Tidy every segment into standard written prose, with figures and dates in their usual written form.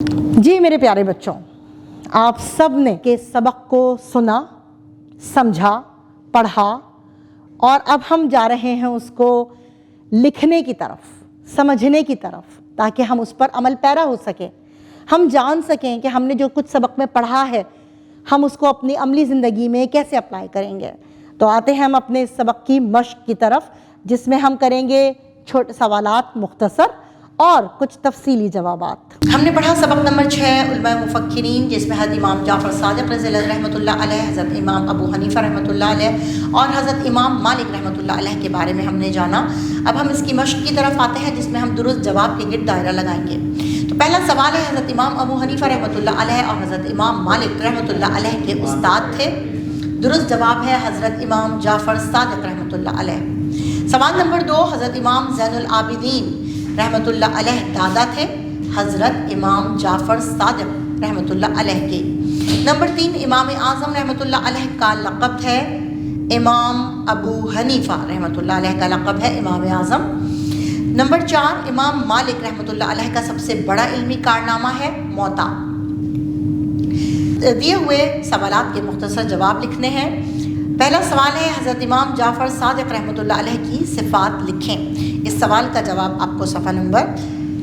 جی میرے پیارے بچوں، آپ سب نے کہ سبق کو سنا، سمجھا، پڑھا، اور اب ہم جا رہے ہیں اس کو لکھنے کی طرف، سمجھنے کی طرف، تاکہ ہم اس پر عمل پیرا ہو سکیں، ہم جان سکیں کہ ہم نے جو کچھ سبق میں پڑھا ہے ہم اس کو اپنی عملی زندگی میں کیسے اپلائی کریں گے۔ تو آتے ہیں ہم اپنے سبق کی مشق کی طرف، جس میں ہم کریں گے چھوٹے سوالات مختصر اور کچھ تفصیلی جوابات۔ ہم نے پڑھا سبق نمبر 6 علماء مفکرین، جس میں حضرت امام جعفر صادق رضی اللہ رحمۃ اللہ علیہ، حضرت امام ابو حنیفہ رحمۃ اللہ علیہ اور حضرت امام مالک رحمۃ اللہ علیہ کے بارے میں ہم نے جانا۔ اب ہم اس کی مشق کی طرف آتے ہیں، جس میں ہم درست جواب کے گرد دائرہ لگائیں گے۔ تو پہلا سوال ہے، حضرت امام ابو حنیفہ رحمۃ اللہ علیہ اور حضرت امام مالک رحمۃ اللہ علیہ کے استاد تھے؟ درست جواب ہے حضرت امام جعفر صادق رحمۃ اللہ علیہ۔ سوال نمبر 2، حضرت امام زین العابدین رحمۃ اللہ علیہ دادا تھے؟ حضرت امام جعفر صادق رحمۃ اللہ علیہ کے۔ نمبر 3، امام اعظم رحمۃ اللہ علیہ کا لقب ہے؟ امام ابو حنیفہ رحمۃ اللہ علیہ کا لقب ہے امام اعظم۔ نمبر 4، امام مالک رحمۃ اللہ علیہ کا سب سے بڑا علمی کارنامہ ہے موطا۔ دیے ہوئے سوالات کے مختصر جواب لکھنے ہیں۔ پہلا سوال ہے، حضرت امام جعفر صادق رحمۃ اللہ علیہ کی صفات لکھیں۔ اس سوال کا جواب آپ کو صفحہ نمبر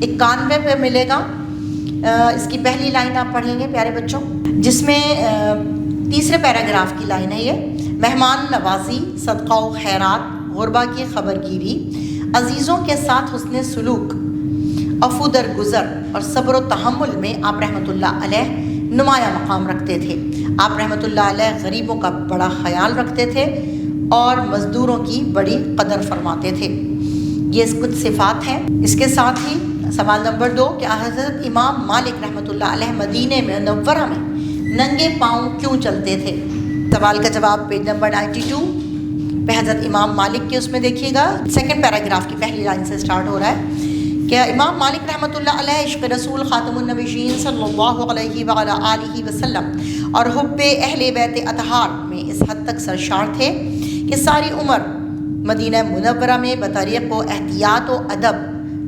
91 پہ ملے گا۔ اس کی پہلی لائن آپ پڑھیں گے پیارے بچوں، جس میں تیسرے پیراگراف کی لائن ہے یہ: مہمان نوازی، صدقہ و خیرات، غربا کی خبر گیری، عزیزوں کے ساتھ حسن سلوک، عفو در گزر اور صبر و تحمل میں آپ رحمۃ اللہ علیہ نمایاں مقام رکھتے تھے۔ آپ رحمۃ اللہ علیہ غریبوں کا بڑا خیال رکھتے تھے اور مزدوروں کی بڑی قدر فرماتے تھے۔ یہ کچھ صفات ہیں۔ اس کے ساتھ ہی سوال نمبر 2، کہ حضرت امام مالک رحمۃ اللہ علیہ مدینہ منورہ میں ننگے پاؤں کیوں چلتے تھے؟ سوال کا جواب پیج نمبر 92 پہ حضرت امام مالک کے اس میں دیکھیے گا، سیکنڈ پیراگراف کی پہلی لائن سے سٹارٹ ہو رہا ہے کہ امام مالک رحمۃ اللہ علیہ عشق رسول خاتم النبیین صلی اللہ علیہ وعلیٰ آلہ وسلم اور حب اہل بیت اطہار میں اس حد تک سرشار تھے کہ ساری عمر مدینہ منورہ میں بطریق و احتیاط و ادب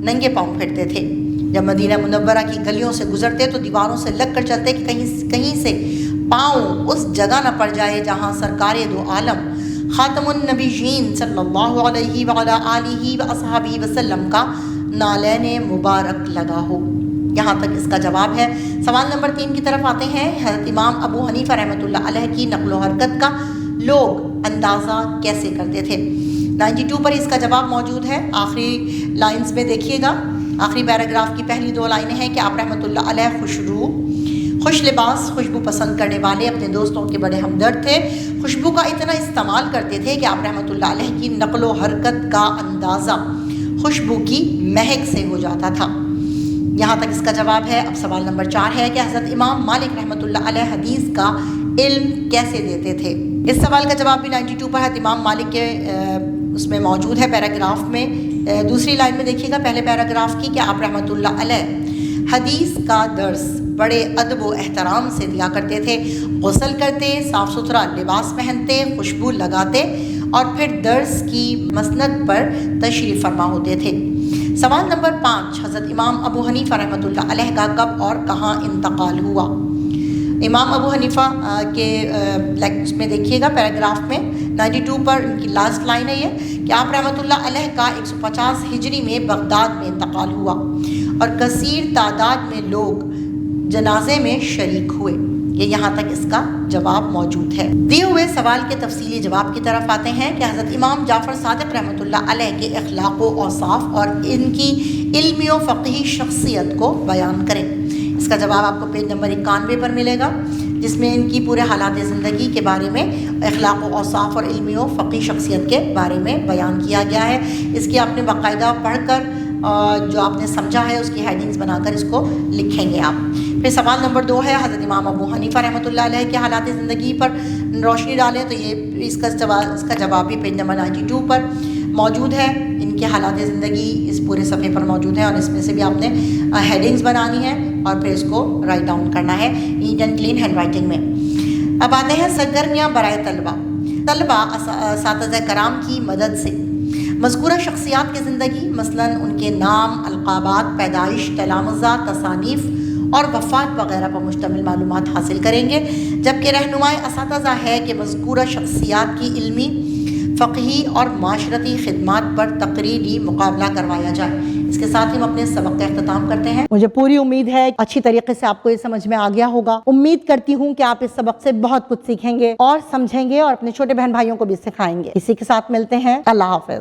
ننگے پاؤں پھرتے تھے۔ جب مدینہ منورہ کی گلیوں سے گزرتے تو دیواروں سے لگ کر چلتے کہ کہیں سے پاؤں اس جگہ نہ پڑ جائے جہاں سرکار دو عالم خاتم النبیین صلی اللہ علیہ وعلیٰ آلہ واصحابہ وسلم کا نالین مبارک لگا ہو۔ یہاں تک اس کا جواب ہے۔ سوال نمبر 3 کی طرف آتے ہیں۔ حضرت امام ابو حنیفہ رحمۃ اللہ علیہ کی نقل و حرکت کا لوگ اندازہ کیسے کرتے تھے؟ 92 پر اس کا جواب موجود ہے۔ آخری لائنز میں دیکھیے گا، آخری پیراگراف کی پہلی 2 لائنیں ہیں کہ آپ رحمۃ اللہ علیہ خوش روح، خوش لباس، خوشبو پسند کرنے والے، اپنے دوستوں کے بڑے ہمدرد تھے۔ خوشبو کا اتنا استعمال کرتے تھے کہ آپ رحمۃ اللہ علیہ کی نقل و حرکت کا اندازہ خوشبو کی مہک سے ہو جاتا تھا۔ یہاں تک اس کا جواب ہے۔ اب سوال نمبر 4 ہے کہ حضرت امام مالک رحمۃ اللہ علیہ حدیث کا علم کیسے دیتے تھے؟ اس سوال کا جواب بھی 92 پر حضرت امام مالک کے اس میں موجود ہے پیراگراف میں۔ دوسری لائن میں دیکھیے گا پہلے پیراگراف کی کہ آپ رحمۃ اللہ علیہ حدیث کا درس بڑے ادب و احترام سے دیا کرتے تھے۔ غسل کرتے، صاف ستھرا لباس پہنتے، خوشبو لگاتے اور پھر درس کی مسند پر تشریف فرما ہوتے تھے۔ سوال نمبر 5، حضرت امام ابو حنیفہ رحمۃ اللہ علیہ کا کب اور کہاں انتقال ہوا؟ امام ابو حنیفہ کے اس میں دیکھیے گا پیراگراف میں 92 پر ان کی لاسٹ لائن ہے یہ کہ آپ رحمۃ اللہ علیہ کا 150 ہجری میں بغداد میں انتقال ہوا اور کثیر تعداد میں لوگ جنازے میں شریک ہوئے۔ یہاں تک اس کا جواب موجود ہے۔ دیے ہوئے سوال کے تفصیلی جواب کی طرف آتے ہیں کہ حضرت امام جعفر صادق رحمۃ اللہ علیہ کے اخلاق و اوصاف اور ان کی علمی و فقہی شخصیت کو بیان کریں۔ اس کا جواب آپ کو پیج نمبر 91 پر ملے گا، جس میں ان کی پورے حالات زندگی کے بارے میں، اخلاق و اوصاف اور علمی و فقہی شخصیت کے بارے میں بیان کیا گیا ہے۔ اس کی آپ نے باقاعدہ پڑھ کر جو آپ نے سمجھا ہے اس کی ہیڈنگز بنا کر اس کو لکھیں گے آپ۔ پھر سوال نمبر 2 ہے، حضرت امام ابو حنیفہ رحمۃ اللہ علیہ کے حالات زندگی پر روشنی ڈالیں۔ تو یہ اس کا جواب بھی پیج نمبر 92 پر موجود ہے۔ ان کے حالات زندگی اس پورے صفحے پر موجود ہے اور اس میں سے بھی آپ نے ہیڈنگز بنانی ہے اور پھر اس کو رائٹ ڈاؤن کرنا ہے neat and clean hand writing میں۔ اب آتے ہیں سرگرمیاں برائے طلبہ اساتذہ کرام کی مدد سے مذکورہ شخصیات کی زندگی، مثلاً ان کے نام، القابات، پیدائش، تلامذہ، تصانیف اور وفات وغیرہ پر مشتمل معلومات حاصل کریں گے، جبکہ رہنمائی اساتذہ ہے کہ مذکورہ شخصیات کی علمی، فقہی اور معاشرتی خدمات پر تقریری مقابلہ کروایا جائے۔ اس کے ساتھ ہی ہم اپنے سبق کا اختتام کرتے ہیں۔ مجھے پوری امید ہے اچھی طریقے سے آپ کو یہ سمجھ میں آ گیا ہوگا۔ امید کرتی ہوں کہ آپ اس سبق سے بہت کچھ سیکھیں گے اور سمجھیں گے اور اپنے چھوٹے بہن بھائیوں کو بھی سکھائیں گے۔ اسی کے ساتھ ملتے ہیں۔ اللہ حافظ۔